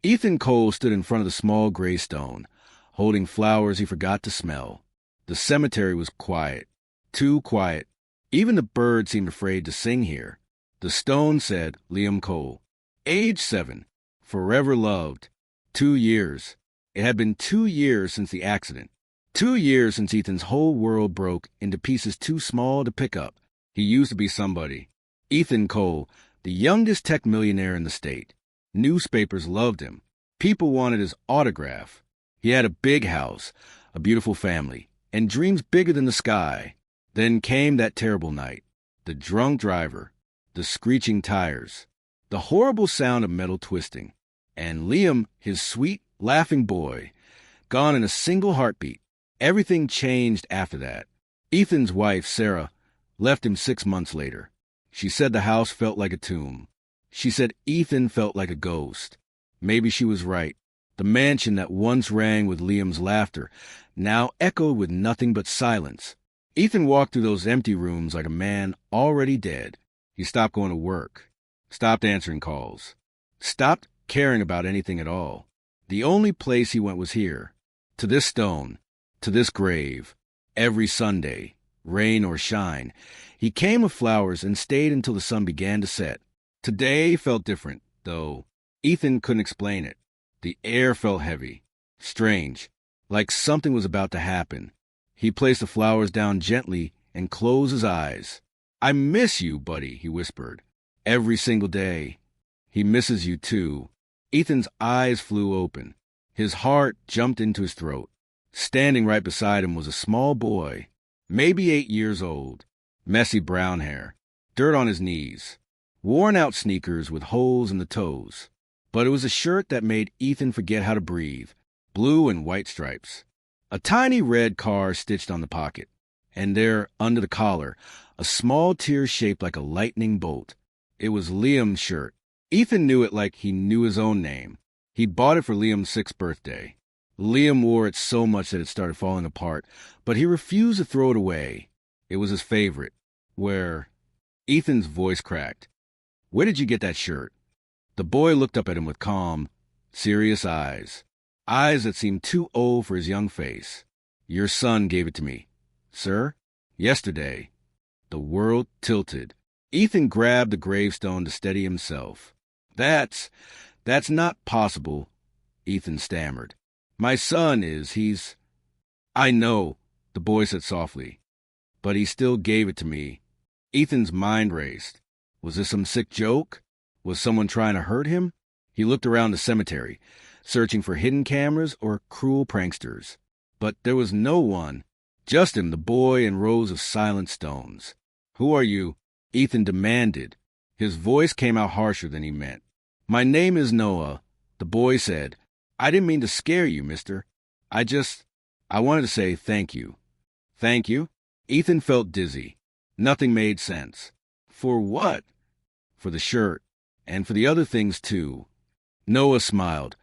Ethan Cole stood in front of the small gray stone, holding flowers he forgot to smell. The cemetery was quiet, too quiet. Even the birds seemed afraid to sing here. The stone said, Liam Cole, age 7, forever loved, 2 years. It had been 2 years since the accident. 2 years since Ethan's whole world broke into pieces too small to pick up. He used to be somebody. Ethan Cole, the youngest tech millionaire in the state. Newspapers loved him. People wanted his autograph. He had a big house, a beautiful family, and dreams bigger than the sky. Then came that terrible night. The drunk driver, the screeching tires, the horrible sound of metal twisting, and Liam, his sweet, laughing boy, gone in a single heartbeat. Everything changed after that. Ethan's wife, Sarah, left him 6 months later. She said the house felt like a tomb. She said Ethan felt like a ghost. Maybe she was right. The mansion that once rang with Liam's laughter now echoed with nothing but silence. Ethan walked through those empty rooms like a man already dead. He stopped going to work, stopped answering calls, stopped caring about anything at all. The only place he went was here, to this stone, to this grave. Every Sunday, rain or shine, he came with flowers and stayed until the sun began to set. Today felt different, though. Ethan couldn't explain it. The air felt heavy, strange, like something was about to happen. He placed the flowers down gently and closed his eyes. I miss you, buddy, he whispered. Every single day. He misses you, too. Ethan's eyes flew open. His heart jumped into his throat. Standing right beside him was a small boy, maybe 8 years old, messy brown hair, dirt on his knees, worn-out sneakers with holes in the toes. But it was a shirt that made Ethan forget how to breathe, blue and white stripes. A tiny red car stitched on the pocket, and there, under the collar, a small tear shaped like a lightning bolt. It was Liam's shirt. Ethan knew it like he knew his own name. He'd bought it for Liam's 6th birthday. Liam wore it so much that it started falling apart, but he refused to throw it away. It was his favorite. Ethan's voice cracked. Where did you get that shirt? The boy looked up at him with calm, serious eyes. Eyes that seemed too old for his young face. Your son gave it to me. Sir? Yesterday. The world tilted. Ethan grabbed the gravestone to steady himself. That's not possible, Ethan stammered. My son he's... I know, the boy said softly, but he still gave it to me. Ethan's mind raced. Was this some sick joke? Was someone trying to hurt him? He looked around the cemetery, searching for hidden cameras or cruel pranksters. But there was no one. Just him, the boy, and rows of silent stones. Who are you? Ethan demanded. His voice came out harsher than he meant. My name is Noah, the boy said. I didn't mean to scare you, mister. I wanted to say thank you. Thank you? Ethan felt dizzy. Nothing made sense. For what? For the shirt. And for the other things, too. Noah smiled.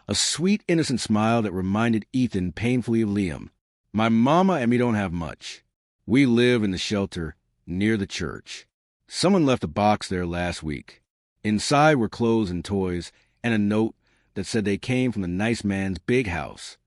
A sweet, innocent smile that reminded Ethan painfully of Liam. My mama and me don't have much. We live in the shelter near the church. Someone left a box there last week. Inside were clothes and toys, and a note that said they came from the nice man's big house.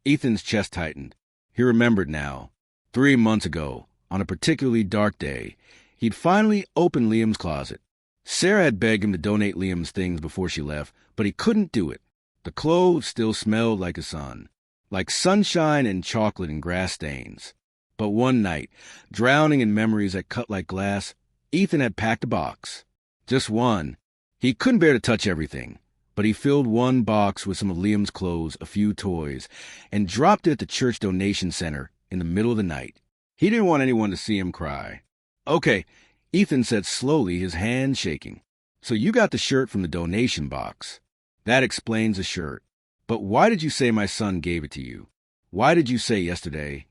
Ethan's chest tightened. He remembered now. 3 months ago, on a particularly dark day, he'd finally opened Liam's closet. Sarah had begged him to donate Liam's things before she left, but he couldn't do it. The clothes still smelled like a sun, like sunshine and chocolate and grass stains. But one night, drowning in memories that cut like glass, Ethan had packed a box. Just one. He couldn't bear to touch everything, but he filled one box with some of Liam's clothes, a few toys, and dropped it at the church donation center in the middle of the night. He didn't want anyone to see him cry. Okay, Ethan said slowly, his hand shaking. So you got the shirt from the donation box. That explains the shirt. But why did you say my son gave it to you? Why did you say yesterday?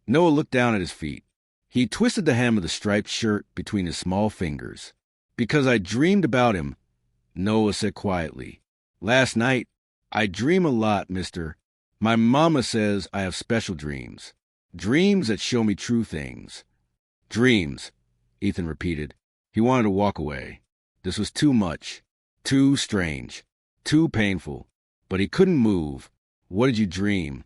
Noah looked down at his feet. He twisted the hem of the striped shirt between his small fingers. Because I dreamed about him, Noah said quietly. Last night, I dream a lot, mister. My mama says I have special dreams. Dreams that show me true things. Dreams, Ethan repeated. He wanted to walk away. This was too much. Too strange. Too painful. But he couldn't move. What did you dream?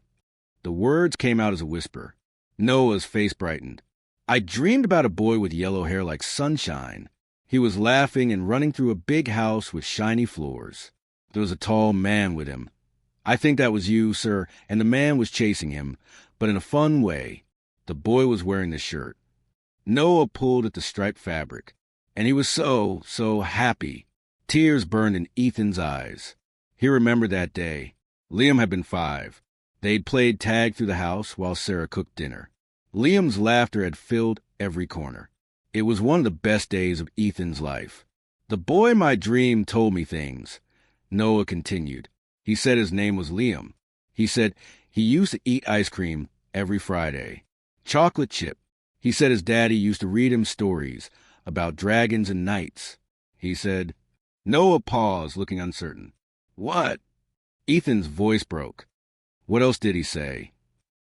The words came out as a whisper. Noah's face brightened. I dreamed about a boy with yellow hair like sunshine. He was laughing and running through a big house with shiny floors. There was a tall man with him. I think that was you, sir, and the man was chasing him, but in a fun way. The boy was wearing the shirt. Noah pulled at the striped fabric, and he was so happy. Tears burned in Ethan's eyes. He remembered that day. Liam had been 5. They'd played tag through the house while Sarah cooked dinner. Liam's laughter had filled every corner. It was one of the best days of Ethan's life. The boy in my dream told me things. Noah continued. He said his name was Liam. He said he used to eat ice cream every Friday. Chocolate chip. He said his daddy used to read him stories about dragons and knights. He said, Noah paused, looking uncertain. What? Ethan's voice broke. What else did he say?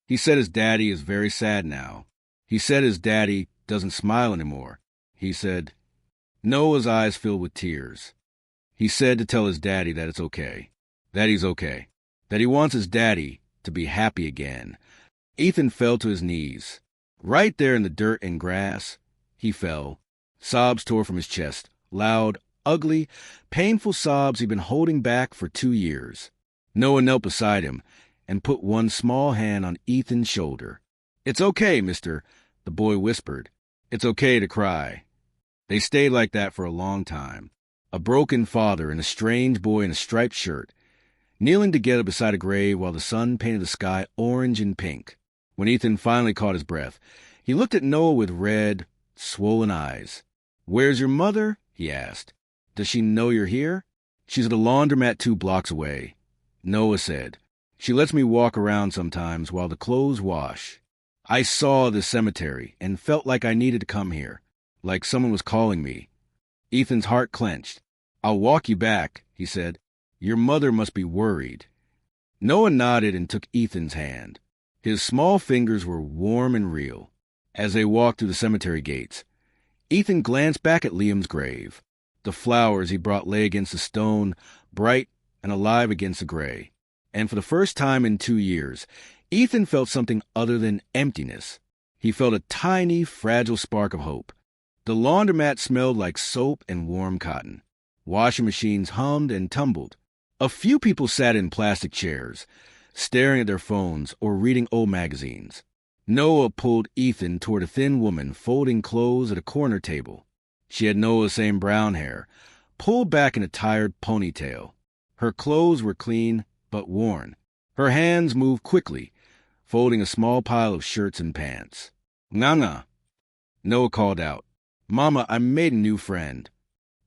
He said his daddy is very sad now. He said his daddy doesn't smile anymore. He said, Noah's eyes filled with tears. He said to tell his daddy that it's okay, that he's okay, that he wants his daddy to be happy again. Ethan fell to his knees. Right there in the dirt and grass, he fell. Sobs tore from his chest, loud, ugly, painful sobs he'd been holding back for 2 years. Noah knelt beside him and put one small hand on Ethan's shoulder. It's okay, mister, the boy whispered. It's okay to cry. They stayed like that for a long time. A broken father and a strange boy in a striped shirt, kneeling together beside a grave while the sun painted the sky orange and pink. When Ethan finally caught his breath, he looked at Noah with red, swollen eyes. Where's your mother? He asked. Does she know you're here? She's at a laundromat 2 blocks away. Noah said, she lets me walk around sometimes while the clothes wash. I saw the cemetery and felt like I needed to come here, like someone was calling me. Ethan's heart clenched. I'll walk you back, he said. Your mother must be worried. Noah nodded and took Ethan's hand. His small fingers were warm and real. As they walked through the cemetery gates, Ethan glanced back at Liam's grave. The flowers he brought lay against the stone, bright and alive against the gray. And for the first time in 2 years, Ethan felt something other than emptiness. He felt a tiny, fragile spark of hope. The laundromat smelled like soap and warm cotton. Washing machines hummed and tumbled. A few people sat in plastic chairs, staring at their phones or reading old magazines. Noah pulled Ethan toward a thin woman folding clothes at a corner table. She had Noah's same brown hair, pulled back in a tired ponytail. Her clothes were clean but worn. Her hands moved quickly, folding a small pile of shirts and pants. Nana, Noah called out. Mama, I made a new friend.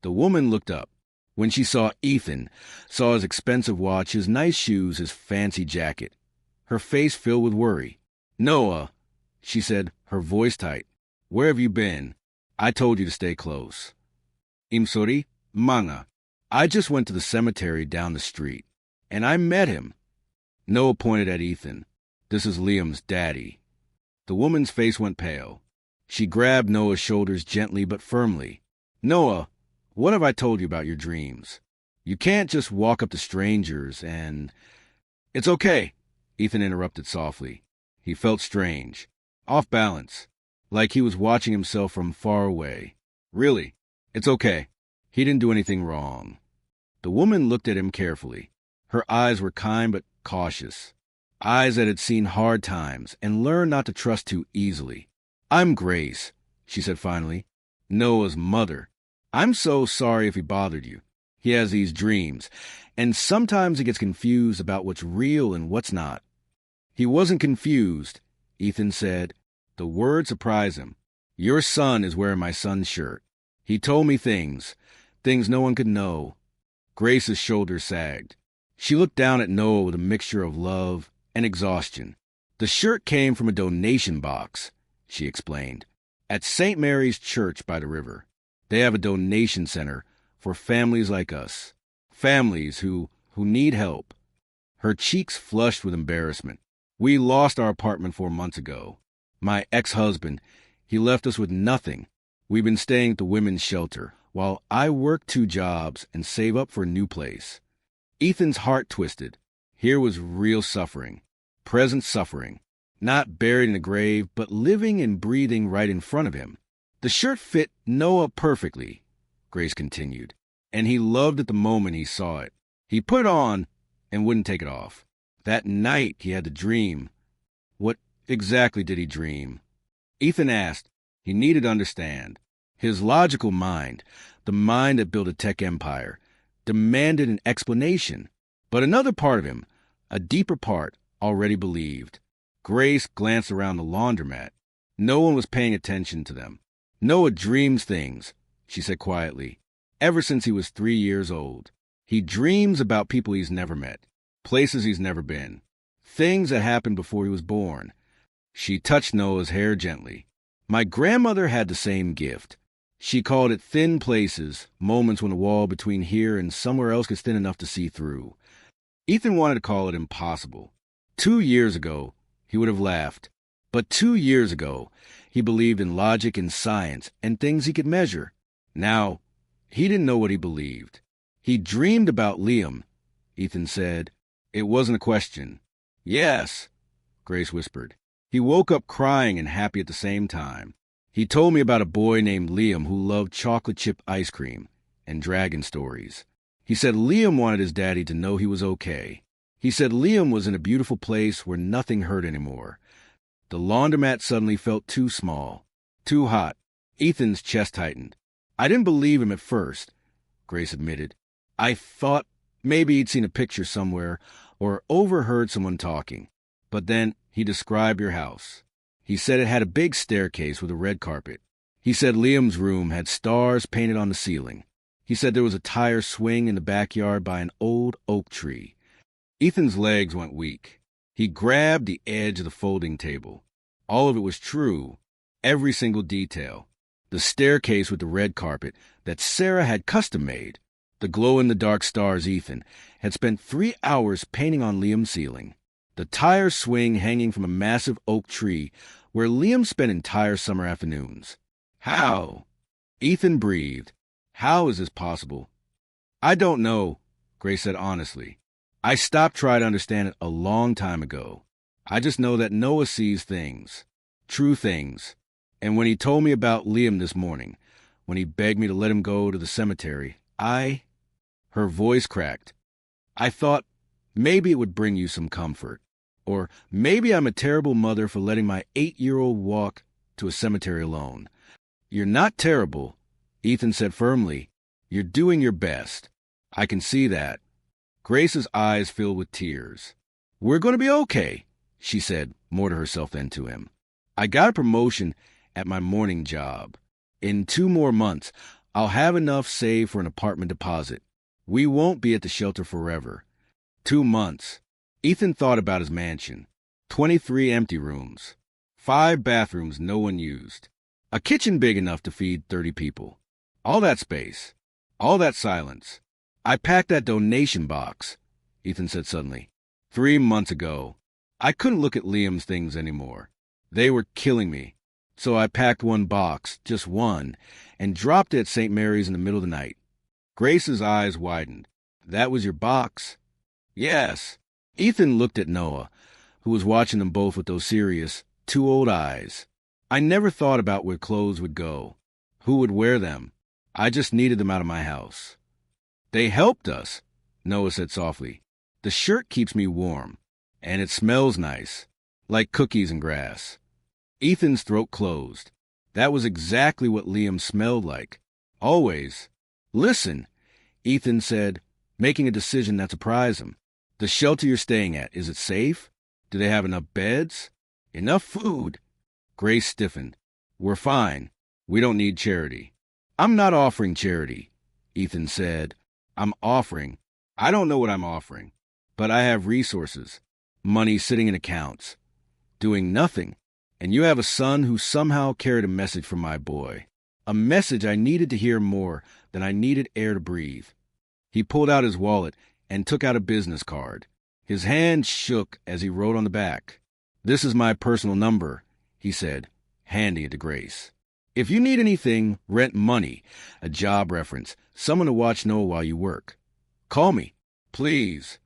The woman looked up. When she saw Ethan, saw his expensive watch, his nice shoes, his fancy jacket. Her face filled with worry. Noah, she said, her voice tight. Where have you been? I told you to stay close. I'm sorry, Manga. I just went to the cemetery down the street, and I met him. Noah pointed at Ethan. This is Liam's daddy. The woman's face went pale. She grabbed Noah's shoulders gently but firmly. Noah, what have I told you about your dreams? You can't just walk up to strangers and... It's okay, Ethan interrupted softly. He felt strange, off balance, like he was watching himself from far away. Really, it's okay. He didn't do anything wrong. The woman looked at him carefully. Her eyes were kind but cautious. Eyes that had seen hard times and learned not to trust too easily. I'm Grace, she said finally. Noah's mother. I'm so sorry if he bothered you. He has these dreams, and sometimes he gets confused about what's real and what's not. He wasn't confused, Ethan said. The word surprised him. Your son is wearing my son's shirt. He told me things no one could know. Grace's shoulders sagged. She looked down at Noah with a mixture of love and exhaustion. The shirt came from a donation box, she explained, at St. Mary's Church by the river. They have a donation center for families like us, families who need help. Her cheeks flushed with embarrassment. We lost our apartment 4 months ago. My ex-husband, he left us with nothing. We've been staying at the women's shelter while I work 2 jobs and save up for a new place. Ethan's heart twisted. Here was real suffering, present suffering, not buried in a grave, but living and breathing right in front of him. The shirt fit Noah perfectly, Grace continued, and he loved it the moment he saw it. He put it on and wouldn't take it off. That night he had the dream. What exactly did he dream? Ethan asked. He needed to understand. His logical mind, the mind that built a tech empire, demanded an explanation. But another part of him, a deeper part, already believed. Grace glanced around the laundromat. No one was paying attention to them. Noah dreams things, she said quietly, ever since he was 3 years old. He dreams about people he's never met, places he's never been, things that happened before he was born. She touched Noah's hair gently. My grandmother had the same gift. She called it thin places, moments when the wall between here and somewhere else gets thin enough to see through. Ethan wanted to call it impossible. 2 years ago, he would have laughed. But 2 years ago, he believed in logic and science and things he could measure. Now, he didn't know what he believed. He dreamed about Liam, Ethan said. It wasn't a question. Yes, Grace whispered. He woke up crying and happy at the same time. He told me about a boy named Liam who loved chocolate chip ice cream and dragon stories. He said Liam wanted his daddy to know he was okay. He said Liam was in a beautiful place where nothing hurt anymore. The laundromat suddenly felt too small, too hot. Ethan's chest tightened. I didn't believe him at first, Grace admitted. I thought maybe he'd seen a picture somewhere or overheard someone talking. But then he described your house. He said it had a big staircase with a red carpet. He said Liam's room had stars painted on the ceiling. He said there was a tire swing in the backyard by an old oak tree. Ethan's legs went weak. He grabbed the edge of the folding table. All of it was true, every single detail. The staircase with the red carpet that Sarah had custom-made. The glow-in-the-dark stars Ethan had spent 3 hours painting on Liam's ceiling. The tire swing hanging from a massive oak tree where Liam spent entire summer afternoons. How? Ethan breathed. How is this possible? I don't know, Grace said honestly. I stopped trying to understand it a long time ago. I just know that Noah sees things, true things. And when he told me about Liam this morning, when he begged me to let him go to the cemetery, Her voice cracked. I thought maybe it would bring you some comfort. Or maybe I'm a terrible mother for letting my 8-year-old walk to a cemetery alone. You're not terrible, Ethan said firmly. You're doing your best. I can see that. Grace's eyes filled with tears. We're going to be okay, she said, more to herself than to him. I got a promotion at my morning job. In 2 more months, I'll have enough saved for an apartment deposit. We won't be at the shelter forever. 2 months. Ethan thought about his mansion. 23 empty rooms. 5 bathrooms no one used. A kitchen big enough to feed 30 people. All that space. All that silence. I packed that donation box, Ethan said suddenly. 3 months ago. I couldn't look at Liam's things anymore. They were killing me. So I packed 1 box, just 1, and dropped it at St. Mary's in the middle of the night. Grace's eyes widened. That was your box? Yes. Ethan looked at Noah, who was watching them both with those serious, too old eyes. I never thought about where clothes would go. Who would wear them? I just needed them out of my house. They helped us, Noah said softly. The shirt keeps me warm, and it smells nice, like cookies and grass. Ethan's throat closed. That was exactly what Liam smelled like. Always. Listen, Ethan said, making a decision that surprised him. The shelter you're staying at, is it safe? Do they have enough beds? Enough food? Grace stiffened. We're fine. We don't need charity. I'm not offering charity, Ethan said. I'm offering. I don't know what I'm offering, but I have resources. Money sitting in accounts. Doing nothing. And you have a son who somehow carried a message from my boy. A message I needed to hear more than I needed air to breathe. He pulled out his wallet and took out a business card. His hand shook as he wrote on the back. This is my personal number, he said, handing it to Grace. If you need anything, rent money, a job reference, someone to watch Noah while you work, call me. Please.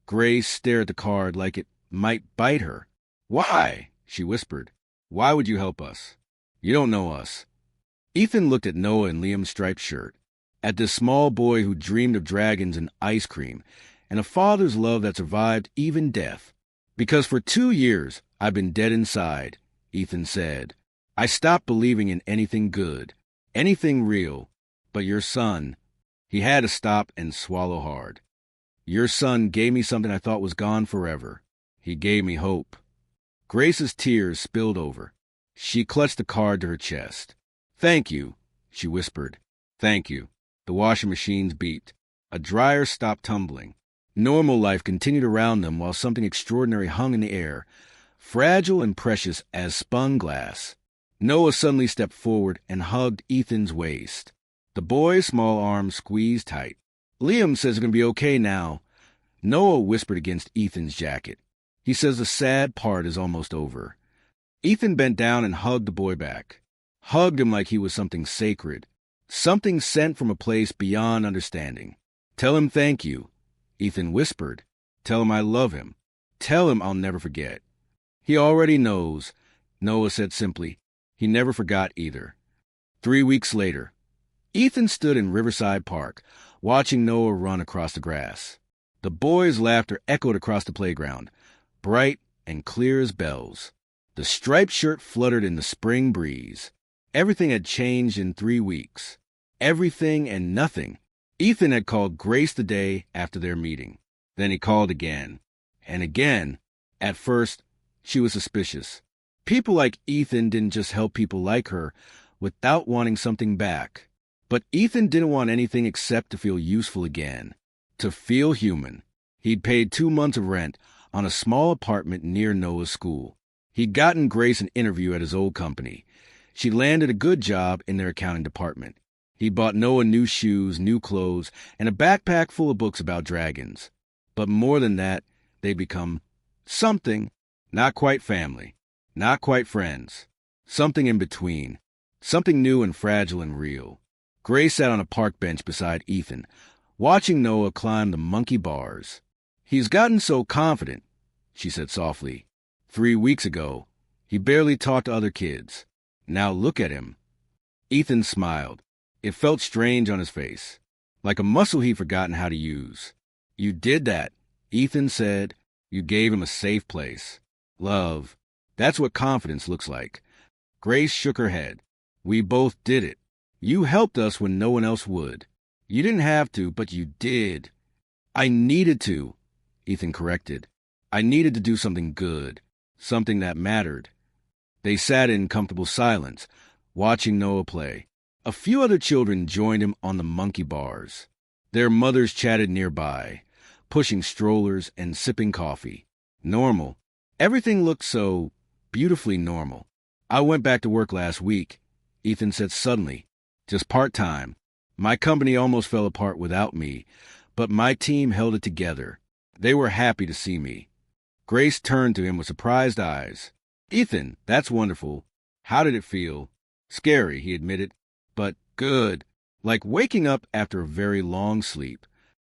Grace stared at the card like it might bite her. Why? She whispered. Why would you help us? You don't know us. Ethan looked at Noah in Liam's striped shirt, at this small boy who dreamed of dragons and ice cream, and a father's love that survived even death. Because for 2 years I've been dead inside, Ethan said. I stopped believing in anything good, anything real, but your son. He had to stop and swallow hard. Your son gave me something I thought was gone forever. He gave me hope. Grace's tears spilled over. She clutched the card to her chest. Thank you, she whispered. Thank you. The washing machines beeped. A dryer stopped tumbling. Normal life continued around them while something extraordinary hung in the air, fragile and precious as spun glass. Noah suddenly stepped forward and hugged Ethan's waist. The boy's small arms squeezed tight. Liam says it's going to be okay now. Noah whispered against Ethan's jacket. He says the sad part is almost over. Ethan bent down and hugged the boy back. Hugged him like he was something sacred. Something sent from a place beyond understanding. Tell him thank you, Ethan whispered. Tell him I love him. Tell him I'll never forget. He already knows, Noah said simply. He never forgot either. 3 weeks later, Ethan stood in Riverside Park, watching Noah run across the grass. The boys' laughter echoed across the playground, bright and clear as bells. The striped shirt fluttered in the spring breeze. Everything had changed in 3 weeks. Everything and nothing. Ethan had called Grace the day after their meeting. Then he called again. And again. At first, she was suspicious. People like Ethan didn't just help people like her without wanting something back. But Ethan didn't want anything except to feel useful again. To feel human. He'd paid 2 months of rent on a small apartment near Noah's school. He'd gotten Grace an interview at his old company. She landed a good job in their accounting department. He bought Noah new shoes, new clothes, and a backpack full of books about dragons. But more than that, they'd become something. Not quite family. Not quite friends. Something in between. Something new and fragile and real. Grace sat on a park bench beside Ethan, watching Noah climb the monkey bars. He's gotten so confident, she said softly. 3 weeks ago, he barely talked to other kids. Now look at him. Ethan smiled. It felt strange on his face, like a muscle he'd forgotten how to use. You did that, Ethan said. You gave him a safe place. Love. That's what confidence looks like. Grace shook her head. We both did it. You helped us when no one else would. You didn't have to, but you did. I needed to, Ethan corrected. I needed to do something good, something that mattered. They sat in comfortable silence, watching Noah play. A few other children joined him on the monkey bars. Their mothers chatted nearby, pushing strollers and sipping coffee. Normal. Everything looked so beautifully normal. I went back to work last week, Ethan said suddenly. Just part-time. My company almost fell apart without me, but my team held it together. They were happy to see me. Grace turned to him with surprised eyes. Ethan, that's wonderful. How did it feel? Scary, he admitted, but good. Like waking up after a very long sleep.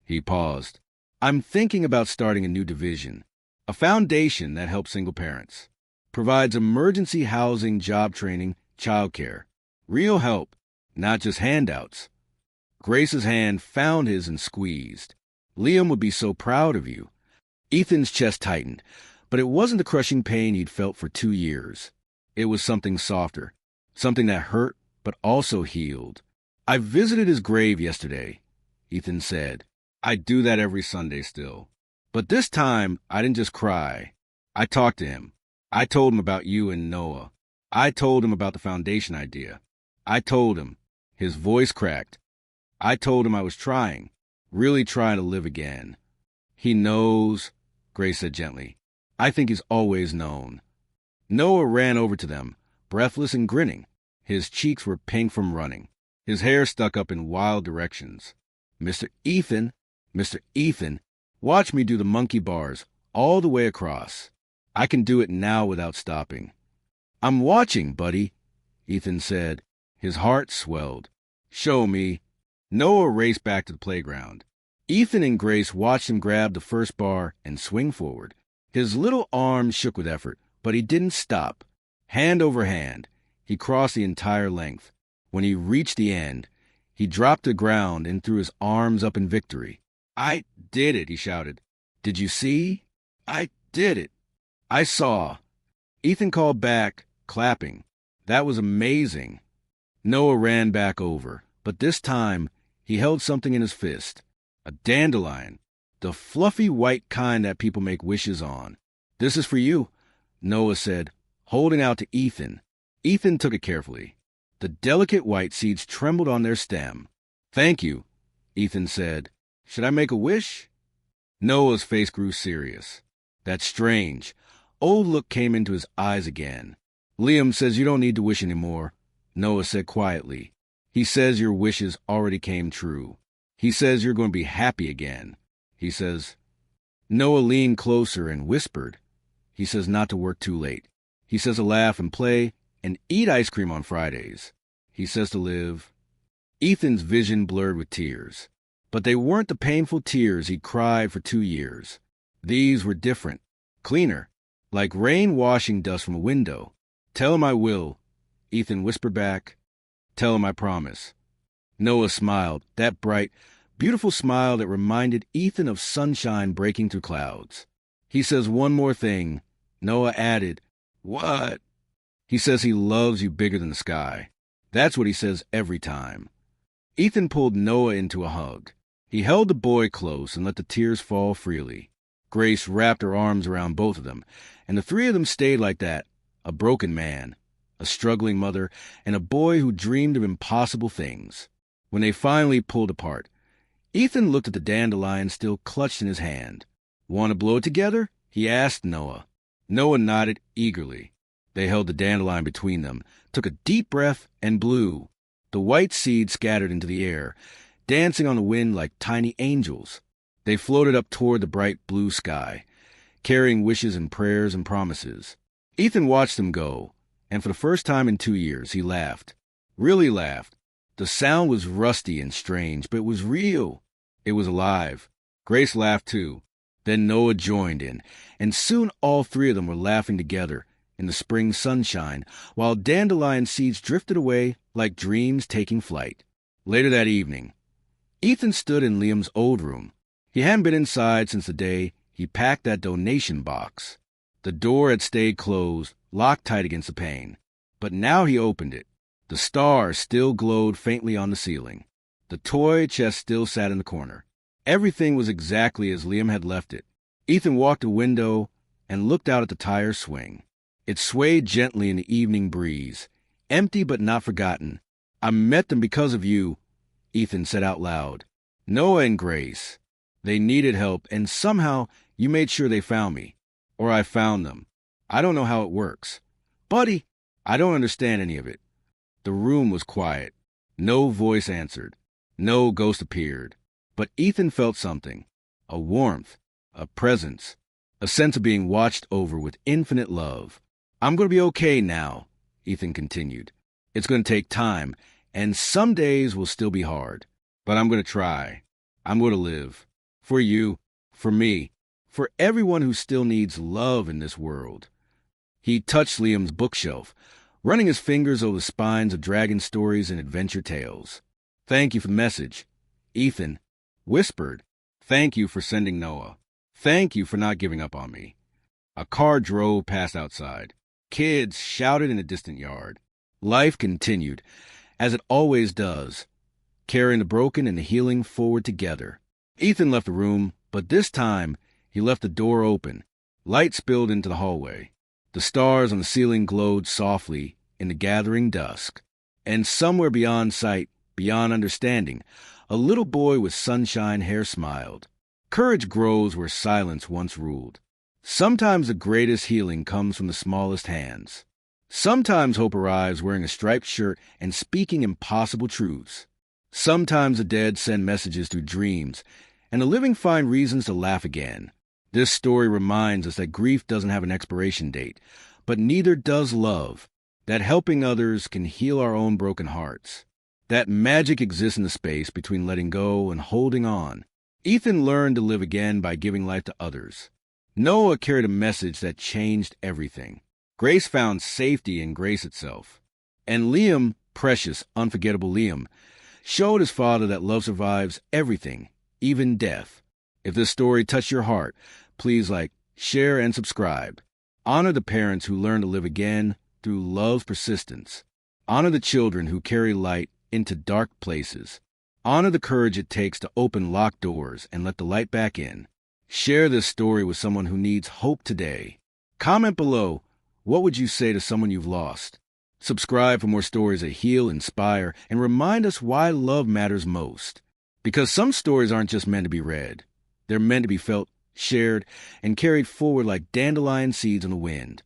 He paused. I'm thinking about starting a new division. A foundation that helps single parents. Provides emergency housing, job training, childcare. Real help, not just handouts. Grace's hand found his and squeezed. Liam would be so proud of you. Ethan's chest tightened, but it wasn't the crushing pain he'd felt for 2 years. It was something softer, something that hurt but also healed. I visited his grave yesterday, Ethan said. I do that every Sunday still. But this time, I didn't just cry. I talked to him. I told him about you and Noah. I told him about the foundation idea. I told him. His voice cracked. I told him I was trying, really trying to live again. He knows, Grace said gently. I think he's always known. Noah ran over to them, breathless and grinning. His cheeks were pink from running. His hair stuck up in wild directions. Mr. Ethan, watch me do the monkey bars all the way across. I can do it now without stopping. I'm watching, buddy, Ethan said. His heart swelled. Show me. Noah raced back to the playground. Ethan and Grace watched him grab the first bar and swing forward. His little arms shook with effort, but he didn't stop. Hand over hand, he crossed the entire length. When he reached the end, he dropped to the ground and threw his arms up in victory. "I did it," he shouted. "Did you see? I did it." "I saw." Ethan called back, clapping. "That was amazing." Noah ran back over, but this time he held something in his fist. A dandelion, the fluffy white kind that people make wishes on. "This is for you," Noah said, holding out to Ethan. Ethan took it carefully. The delicate white seeds trembled on their stem. "Thank you," Ethan said. "Should I make a wish?" Noah's face grew serious. That strange, old look came into his eyes again. "Liam says you don't need to wish anymore," Noah said quietly. "He says your wishes already came true. He says you're going to be happy again. He says..." Noah leaned closer and whispered. "He says not to work too late. He says to laugh and play and eat ice cream on Fridays. He says to live." Ethan's vision blurred with tears. But they weren't the painful tears he'd cried for 2 years. These were different, cleaner, like rain washing dust from a window. "Tell him I will," Ethan whispered back. "Tell him I promise." Noah smiled, that bright, beautiful smile that reminded Ethan of sunshine breaking through clouds. "He says one more thing," Noah added. "What?" "He says he loves you bigger than the sky. That's what he says every time." Ethan pulled Noah into a hug. He held the boy close and let the tears fall freely. Grace wrapped her arms around both of them, and the three of them stayed like that, a broken man, a struggling mother, and a boy who dreamed of impossible things. When they finally pulled apart, Ethan looked at the dandelion still clutched in his hand. "Want to blow it together?" he asked Noah. Noah nodded eagerly. They held the dandelion between them, took a deep breath, and blew. The white seeds scattered into the air, dancing on the wind like tiny angels. They floated up toward the bright blue sky, carrying wishes and prayers and promises. Ethan watched them go, and for the first time in 2 years, he laughed. Really laughed. The sound was rusty and strange, but it was real. It was alive. Grace laughed too. Then Noah joined in, and soon all three of them were laughing together in the spring sunshine, while dandelion seeds drifted away like dreams taking flight. Later that evening, Ethan stood in Liam's old room. He hadn't been inside since the day he packed that donation box. The door had stayed closed, locked tight against the pane. But now he opened it. The stars still glowed faintly on the ceiling. The toy chest still sat in the corner. Everything was exactly as Liam had left it. Ethan walked to the window and looked out at the tire swing. It swayed gently in the evening breeze, empty but not forgotten. "I met them because of you," Ethan said out loud. "Noah and Grace. They needed help, and somehow you made sure they found me. Or I found them. I don't know how it works. Buddy, I don't understand any of it." The room was quiet. No voice answered. No ghost appeared. But Ethan felt something. A warmth. A presence. A sense of being watched over with infinite love. "I'm going to be okay now," Ethan continued. "It's going to take time, and some days will still be hard. But I'm going to try. I'm going to live. For you. For me. For everyone who still needs love in this world." He touched Liam's bookshelf, running his fingers over the spines of dragon stories and adventure tales. "Thank you for the message." Ethan whispered, "Thank you for sending Noah. Thank you for not giving up on me." A car drove past outside. Kids shouted in a distant yard. Life continued, as it always does, carrying the broken and the healing forward together. Ethan left the room, but this time he left the door open. Light spilled into the hallway. The stars on the ceiling glowed softly in the gathering dusk. And somewhere beyond sight, beyond understanding, a little boy with sunshine hair smiled. Courage grows where silence once ruled. Sometimes the greatest healing comes from the smallest hands. Sometimes hope arrives wearing a striped shirt and speaking impossible truths. Sometimes the dead send messages through dreams, and the living find reasons to laugh again. This story reminds us that grief doesn't have an expiration date, but neither does love, that helping others can heal our own broken hearts. That magic exists in the space between letting go and holding on. Ethan learned to live again by giving life to others. Noah carried a message that changed everything. Grace found safety in grace itself. And Liam, precious, unforgettable Liam, showed his father that love survives everything, even death. If this story touched your heart, please like, share, and subscribe. Honor the parents who learn to live again through love's persistence. Honor the children who carry light into dark places. Honor the courage it takes to open locked doors and let the light back in. Share this story with someone who needs hope today. Comment below, what would you say to someone you've lost? Subscribe for more stories that heal, inspire, and remind us why love matters most. Because some stories aren't just meant to be read. They're meant to be felt, shared, and carried forward like dandelion seeds in the wind.